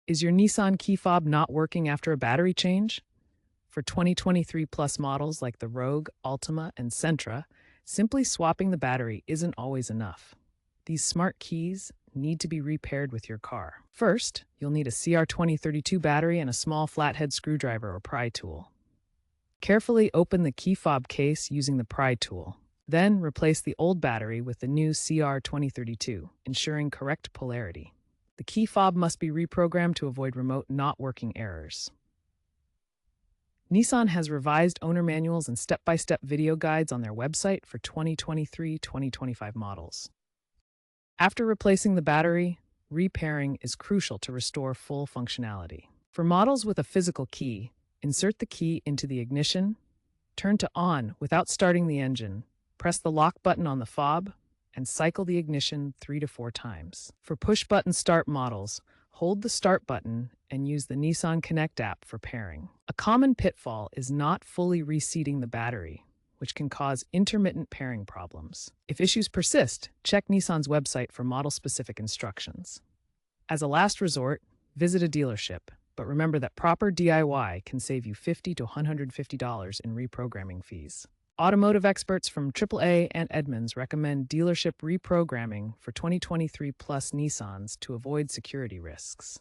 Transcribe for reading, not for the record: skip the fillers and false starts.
Is your Nissan key fob not working after a battery change? For 2023 plus models like the Rogue, Altima, and Sentra, simply swapping the battery isn't always enough. These smart keys need to be repaired with your car. First, you'll need a CR2032 battery and a small flathead screwdriver or pry tool. Carefully open the key fob case using the pry tool. Then replace the old battery with the new CR2032, ensuring correct polarity. The key fob must be reprogrammed to avoid remote not working errors. Nissan has revised owner manuals and step-by-step video guides on their website for 2023-2025 models. After replacing the battery, repairing is crucial to restore full functionality. For models with a physical key, insert the key into the ignition, turn to on without starting the engine, press the lock button on the fob, and cycle the ignition 3 to 4 times. For push-button start models, hold the start button and use the Nissan Connect app for pairing. A common pitfall is not fully reseating the battery, which can cause intermittent pairing problems. If issues persist, check Nissan's website for model-specific instructions. As a last resort, visit a dealership, but remember that proper DIY can save you $50 to $150 in reprogramming fees. Automotive experts from AAA and Edmunds recommend dealership reprogramming for 2023 plus Nissans to avoid security risks.